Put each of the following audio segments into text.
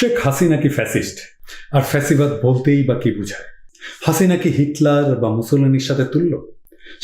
শেখ হাসিনা কি ফ্যাসিস্ট? আর ফ্যাসিবাদ বলতেই বা কি বুঝায়? হাসিনা কি হিটলার বা মুসোলিনির সাথে তুল্য?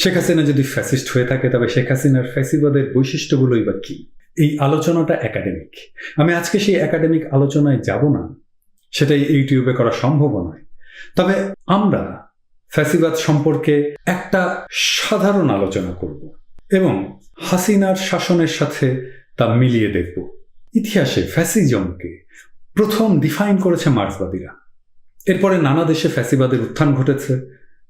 শেখ হাসিনা যদি ফ্যাসিস্ট হয়ে থাকে তবে শেখ হাসিনার ফ্যাসিবাদের বৈশিষ্ট্যগুলোই বা কি? এই আলোচনাটা একাডেমিক। আমি আজকে সেই একাডেমিক আলোচনায় যাব না, সেটাই ইউটিউবে করা সম্ভব নয়। তবে আমরা ফ্যাসিবাদ সম্পর্কে একটা সাধারণ আলোচনা করব এবং হাসিনার শাসনের সাথে তা মিলিয়ে দেখব। ইতিহাসে ফ্যাসিজমকে প্রথম ডিফাইন করেছে মার্ক্সবাদীরা। এরপরে নানা দেশে ফ্যাসিবাদের উত্থান ঘটেছে,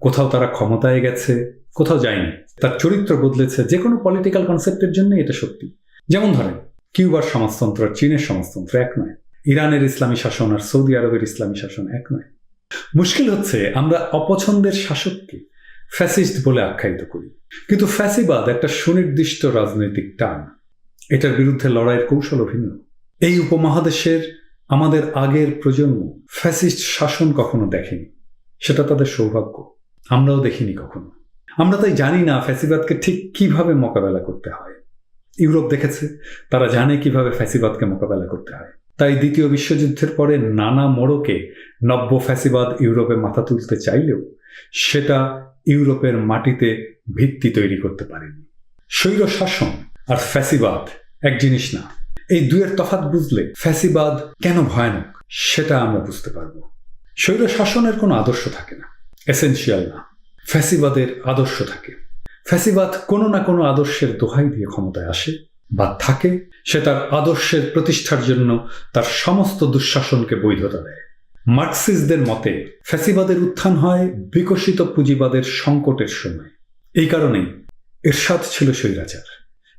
কোথাও তারা ক্ষমতায় গেছে, কোথাও যায়নি, তার চরিত্র বদলেছে। যে কোনো পলিটিক্যাল কনসেপ্টের জন্য এটা সত্যি। যেমন ধরেন, কিউবার সমাজতন্ত্র আর চীনের সমাজতন্ত্র এক নয়, ইরানের ইসলামী শাসন আর সৌদি আরবের ইসলামী শাসন এক নয়। মুশকিল হচ্ছে আমরা অপছন্দের শাসককে ফ্যাসিস্ট বলে আখ্যায়িত করি, কিন্তু ফ্যাসিবাদ একটা সুনির্দিষ্ট রাজনৈতিক টান। এটার বিরুদ্ধে লড়াইয়ের কৌশল ভিন্ন। এই উপমহাদেশের আমাদের আগের প্রজন্ম ফ্যাসিস্ট শাসন কখনো দেখেনি, সেটা তাদের সৌভাগ্য। আমরাও দেখিনি কখনো। আমরা তাই জানি না ফ্যাসিবাদকে ঠিক কিভাবে মোকাবেলা করতে হয়। ইউরোপ দেখেছে, তারা জানে কিভাবে ফ্যাসিবাদকে মোকাবেলা করতে হয়। তাই দ্বিতীয় বিশ্বযুদ্ধের পরে নানা মোড়কে নব্য ফ্যাসিবাদ ইউরোপে মাথা তুলতে চাইলেও সেটা ইউরোপের মাটিতে ভিত্তি তৈরি করতে পারেনি। স্বৈর শাসন আর ফ্যাসিবাদ এক জিনিস না। এই দুয়ের তফাৎ বুঝলে ফ্যাসিবাদ কেন ভয়ানক সেটা আমরা বুঝতে পারব। স্বৈর শাসনের কোনো আদর্শ থাকে না, এসেনশিয়াল না। ফ্যাসিবাদের আদর্শ থাকে। ফ্যাসিবাদ কোনো না কোনো আদর্শের দোহাই দিয়ে ক্ষমতায় আসে বা থাকে। সে তার আদর্শের প্রতিষ্ঠার জন্য তার সমস্ত দুঃশাসনকে বৈধতা দেয়। মার্কসিস্টদের মতে ফ্যাসিবাদের উত্থান হয় বিকশিত পুঁজিবাদের সংকটের সময়। এই কারণেই এরশাদ ছিল স্বৈরাচার,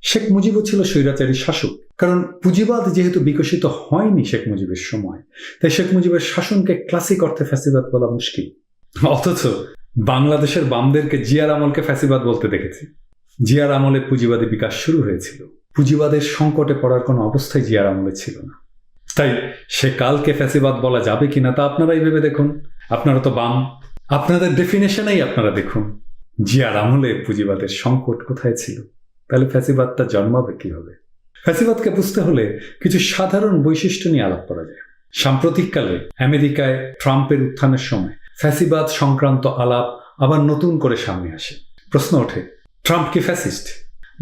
শেখ মুজিবও ছিল স্বৈরাচারী শাসক। কারণ পুঁজিবাদ যেহেতু বিকশিত হয়নি শেখ মুজিবের সময়, তাই শেখ মুজিবের শাসনকে ক্লাসিক অর্থে ফ্যাসিবাদ বলা মুশকিল। অথচ বাংলাদেশের বামদেরকে জিয়ার আমলকে ফ্যাসিবাদ বলতে দেখেছি। জিয়ার আমলে পুঁজিবাদী বিকাশ শুরু হয়েছিল। পুঁজিবাদের সংকটে পড়ার কোনো অবস্থায় জিয়ার আমলে ছিল না। তাই সে কালকে ফ্যাসিবাদ বলা যাবে কিনা তা আপনারাই ভেবে দেখুন। আপনারা তো বাম, আপনাদের ডেফিনেশনেই আপনারা দেখুন জিয়ার আমলে পুঁজিবাদের সংকট কোথায় ছিল, তাহলে ফ্যাসিবাদটা জন্মাবে কিভাবে? ফ্যাসিবাদকে বুঝতে হলে কিছু সাধারণ বৈশিষ্ট্য নিয়ে আলাপ করা যায়। সাম্প্রতিককালে আমেরিকায় ট্রাম্পের উত্থানের সময় ফ্যাসিবাদ সংক্রান্ত আলাপ আবার নতুন করে সামনে আসে। প্রশ্ন ওঠে, ট্রাম্প কি ফ্যাসিস্ট?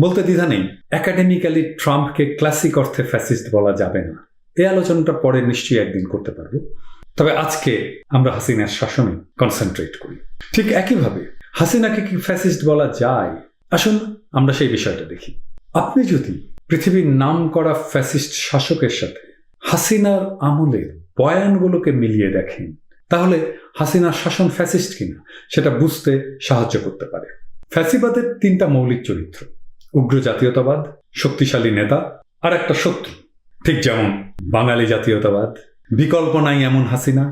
বলতে দ্বিধা নেই, একাডেমিক্যালি ট্রাম্পকে ক্লাসিক অর্থে ফ্যাসিস্ট বলা যাবে না। এই আলোচনাটা পরে নিশ্চয়ই একদিন করতে পারবো। তবে আজকে আমরা হাসিনার শাসনে কনসেন্ট্রেট করি। ঠিক একইভাবে হাসিনাকে কি ফ্যাসিস্ট বলা যায়? আসুন আমরা সেই বিষয়টা দেখি। আপনি যদি পৃথিবীর নাম করা ফ্যাসিস্ট শাসকের সাথে হাসিনার আমলের বয়ানগুলোকে মিলিয়ে দেখেন, তাহলে হাসিনার শাসন ফ্যাসিস্ট কিনা সেটা বুঝতে সাহায্য করতে পারে। ফ্যাসিবাদের তিনটা মৌলিক চরিত্র: উগ্র জাতীয়তাবাদ, শক্তিশালী নেতা, আর একটা শত্রু। ঠিক যেমন বাঙালি জাতীয়তাবাদ, বিকল্প নাই এমন হাসিনা,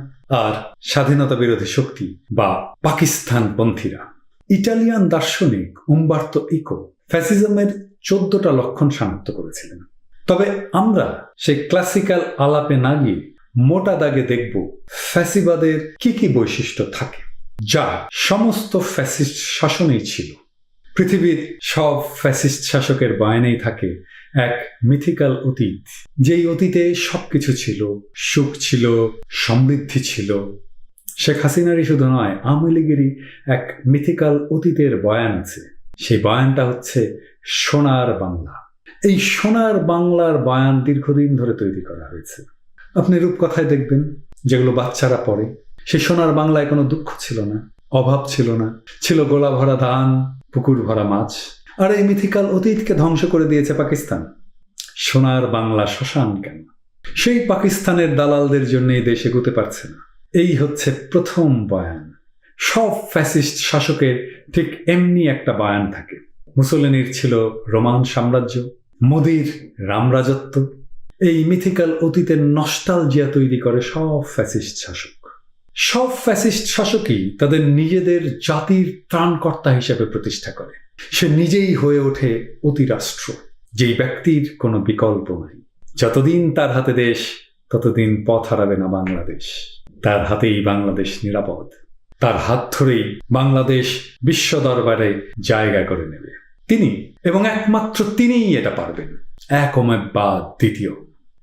আর স্বাধীনতা বিরোধী শক্তি বা পাকিস্তানপন্থীরা। ইটালিয়ান দার্শনিক উম্বার্তো ইকো ফ্যাসিজমের 14টা লক্ষণ শনাক্ত করেছিলেন। তবে আমরা সেই ক্লাসিক্যাল আলাপে না গিয়ে মোটা দাগে দেখব ফ্যাসিবাদের কি কি বৈশিষ্ট্য থাকে, যা সমস্ত ফ্যাসিস্ট শাসনেই ছিল। পৃথিবীর সব ফ্যাসিস্ট শাসকের বয়ানেই থাকে এক মিথিক্যাল অতীত, যেই অতীতে সবকিছু ছিল, সুখ ছিল, সমৃদ্ধি ছিল। শেখ হাসিনারই শুধু নয়, আওয়ামী লীগেরই এক মিথিক্যাল অতীতের বয়ান আছে। সেই বয়ানটা হচ্ছে সোনার বাংলা। এই সোনার বাংলার বয়ান দীর্ঘদিন ধরে তৈরি করা হয়েছে। আপনি রূপকথায় দেখবেন, যেগুলো বাচ্চারা পড়ে, সেই সোনার বাংলায় কোনো দুঃখ ছিল না, অভাব ছিল না, ছিল গোলা ভরা ধান, পুকুর ভরা মাছ। আর এই মিথিক্যাল অতীতকে ধ্বংস করে দিয়েছে পাকিস্তান। সোনার বাংলা শ্মশান কেন? সেই পাকিস্তানের দালালদের জন্য এই দেশ এগোতে পারছে না। এই হচ্ছে প্রথম বয়ান। সব ফ্যাসিস্ট শাসকের ঠিক এমনি একটা বয়ান থাকে। মুসোলিনির ছিল রোমান সাম্রাজ্য, মোদির রামরাজত্ব। এই মিথিক্যাল অতীতের নস্টালজিয়া তৈরি করে সব ফ্যাসিস্ট শাসক। সব ফ্যাসিস্ট শাসকই তাদের নিজেদের জাতির ত্রাণকর্তা হিসেবে প্রতিষ্ঠা করে। সে নিজেই হয়ে ওঠে অতিরাষ্ট্র, যেই ব্যক্তির কোনো বিকল্প নাই। যতদিন তার হাতে দেশ, ততদিন পথ হারাবে না বাংলাদেশ। তার হাতেই বাংলাদেশ নিরাপদ। তার হাত ধরেই বাংলাদেশ বিশ্ব দরবারে জায়গা করে নেবে। তিনি এবং একমাত্র তিনিই এটা পারবেন। এক বা দ্বিতীয়,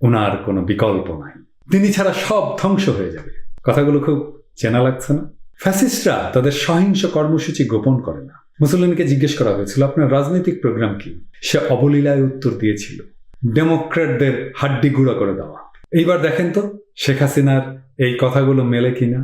ওনার কোনো বিকল্প নাই। তিনি ছাড়া সব ধ্বংস হয়ে যাবে। কথাগুলো খুব চেনা লাগছে না? ফ্যাসিস্টরা তাদের সহিংস কর্মসূচি গোপন করে না। মুসোলিনিকে জিজ্ঞেস করা হয়েছিল, আপনার রাজনৈতিক প্রোগ্রাম কি? সে অবলীলায় উত্তর দিয়েছিল, ডেমোক্র্যাটদের হাড্ডি গুঁড়া করে দেওয়া। এইবার দেখেন তো শেখ হাসিনার এই কথাগুলো মেলে কিনা।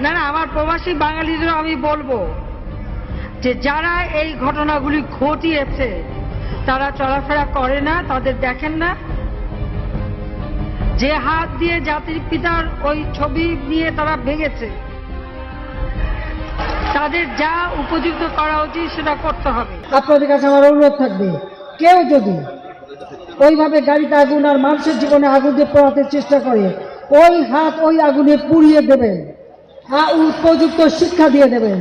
না না, আমার প্রবাসী বাঙালিদের আমি বলবো যে যারা এই ঘটনাগুলি ঘটিয়েছে তারা চলাফেরা করে না, তাদের দেখেন না। যে হাত দিয়ে জাতির পিতার ওই ছবি নিয়ে তারা ভেঙেছে, তাদের যা উপযুক্ত করা উচিত সেটা করতে হবে। আপনাদের কাছে আমার অনুরোধ থাকবে, কেউ যদি ওইভাবে গাড়িতে আগুন আর মানুষের জীবনে আগুন দিয়ে পোড়াতে চেষ্টা করে, ওই হাত ওই আগুনে পুড়িয়ে দেবেন, উপযুক্ত শিক্ষা দিয়ে দেবেন।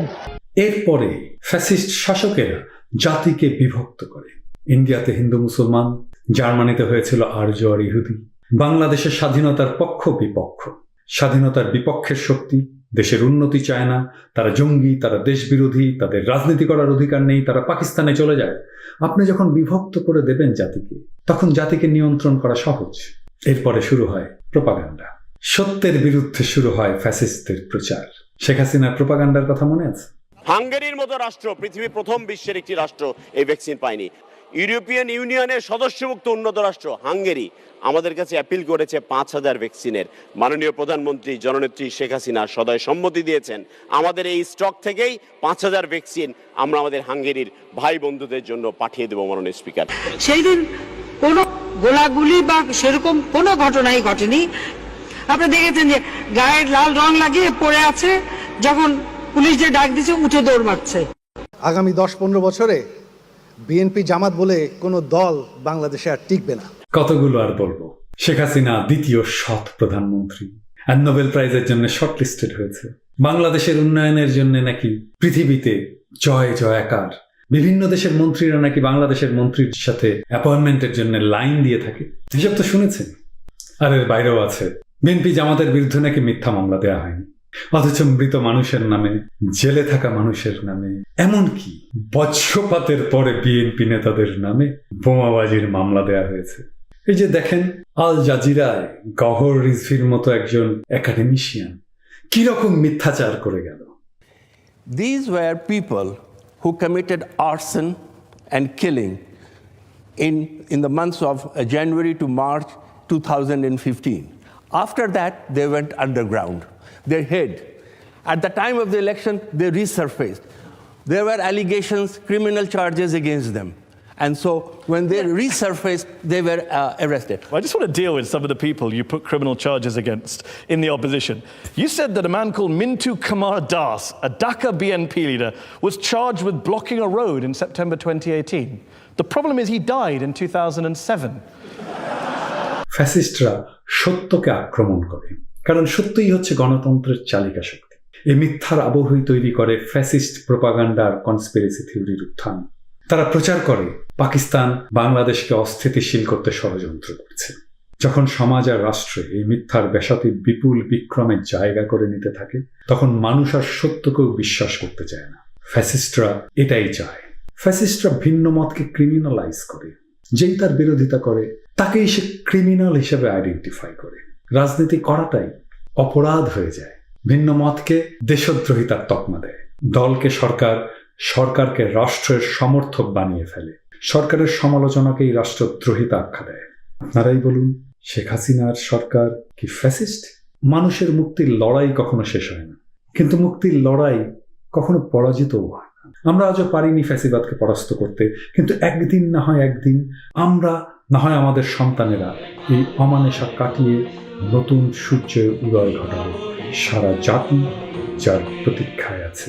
এরপরে ফ্যাসিস্ট শাসকেরা জাতিকে বিভক্ত করে। ইন্ডিয়াতে হিন্দু মুসলমান, জার্মানিতে হয়েছিল আর্য আর ইহুদি। বাংলাদেশের স্বাধীনতার পক্ষ বিপক্ষ, স্বাধীনতার বিপক্ষের শক্তি দেশের উন্নতি চায় না, তারা জঙ্গি, তারা দেশ বিরোধী, তাদের রাজনীতি করার অধিকার নেই, তারা পাকিস্তানে চলে যায়। আপনি যখন বিভক্ত করে দেবেন জাতিকে, তখন জাতিকে নিয়ন্ত্রণ করা সহজ। এরপরে শুরু হয় প্রোপাগান্ডা। সত্যের বিরুদ্ধে শুরু হয় ফ্যাসিস্টদের প্রচার। শেখ হাসিনার প্রোপাগান্ডার কথা মনে আছে? হাঙ্গেরির মতো রাষ্ট্র, পৃথিবীর প্রথম বিশ্বের একটি রাষ্ট্র এই ভ্যাকসিন পায়নি। ইউরোপিয়ান ইউনিয়নের সদস্যভুক্ত উন্নত রাষ্ট্র হাঙ্গেরি আমাদের কাছে অ্যাপিল করেছে 5,000 ভ্যাকসিনের। মাননীয় প্রধানমন্ত্রী জননেত্রী শেখ হাসিনা সদয় সম্মতি দিয়েছেন। আমাদের এই স্টক থেকেই 5,000 ভ্যাকসিন আমরা আমাদের হাঙ্গেরির ভাই বন্ধুদের জন্য পাঠিয়ে দেবো মাননীয় স্পিকার। সেই দিন কোনো গোলাগুলি বা সেরকম কোনো ঘটনাই ঘটেনি। আপনি দেখেছেন যে গায়ে লাল রং লাগিয়ে পড়ে আছে, যখন পুলিশ যে ডাক দিচ্ছে উঠে দৌড় মারছে। আগামী 10-15 বছরে বিএনপি জামাত বলে কোনো দল বাংলাদেশে আর টিকবে না। কতগুলো আর বলবো। শেখ হাসিনা দ্বিতীয় সৎ প্রধানমন্ত্রী, আর নোবেল প্রাইজের জন্য শর্টলিস্টেড হয়েছে। বাংলাদেশের উন্নয়নের জন্য নাকি পৃথিবীতে জয় জয়াকার। বিভিন্ন দেশের মন্ত্রীরা নাকি বাংলাদেশের মন্ত্রীর সাথে অ্যাপয়েন্টমেন্টের জন্য লাইন দিয়ে থাকে। এসব তো শুনেছেন। আর এর বাইরেও আছে, বিএনপি জামাতের বিরুদ্ধে নাকি মিথ্যা মামলা দেওয়া হয়নি, অথচ মৃত মানুষের নামে, জেলে থাকা মানুষের নামে, এমনকি বজ্রপাতের পরে বিএনপি নেতাদের নামে বোমাবাজির মামলা দেওয়া হয়েছে। এই যে দেখেন, আল জাজিরায় গহর রিজভির মতো একজন একাডেমিশিয়ান কিরকম মিথ্যাচার করে গেল। These were people who committed arson and killing in the months of January to March 2015. After that, they went underground. They hid. At the time of the election, they resurfaced. There were allegations, criminal charges against them. And so when they resurfaced, they were arrested. I just want to deal with some of the people you put criminal charges against in the opposition. You said that a man called Mintu Kumar Das, a Dhaka BNP leader, was charged with blocking a road in September 2018. The problem is he died in 2007. ফ্যাসিস্টরা সত্যকে আক্রমণ করে, কারণ সত্যই হচ্ছে গণতন্ত্রের চালিকা শক্তি। এই মিথ্যার আবহই তৈরি করে ফ্যাসিস্ট প্রোপাগান্ডা আর কনস্পিরেসি থিওরির উত্থান। তারা প্রচার করে পাকিস্তান বাংলাদেশকে অস্থিতিশীল করতে ষড়যন্ত্র করছে। যখন সমাজ আর রাষ্ট্রে এই মিথ্যার বেসাতি বিপুল বিক্রমের জায়গা করে নিতে থাকে, তখন মানুষ আর সত্যকেও বিশ্বাস করতে চায় না। ফ্যাসিস্টরা এটাই চায়। ফ্যাসিস্টরা ভিন্ন মতকে ক্রিমিনালাইজ করে। যেই তার বিরোধিতা করে তাকেই সে ক্রিমিনাল হিসেবে আইডেন্টিফাই করে। রাজনীতি করাটাই অপরাধ হয়ে যায়। ভিন্ন মতকে দেশদ্রোহিতার তকমা দেয়। দলকে সরকার, সরকারকে রাষ্ট্রের সমর্থক বানিয়ে ফেলে। সরকারের সমালোচনাকেই রাষ্ট্রদ্রোহিতা আখ্যা দেয়। আপনারাই বলুন, শেখ হাসিনার সরকার কি ফ্যাসিস্ট? মানুষের মুক্তির লড়াই কখনো শেষ হয় না, কিন্তু মুক্তির লড়াই কখনো পরাজিতও হয় না। আমরা আজও পারিনি ফ্যাসিবাদকে পরাস্ত করতে, কিন্তু একদিন না হয় একদিন আমরা, না হয় আমাদের সন্তানেরা এই অমানেশা কাটিয়ে নতুন সূর্যের উদয় ঘটাবে। সারা জাতি যার প্রতীক্ষায় আছে।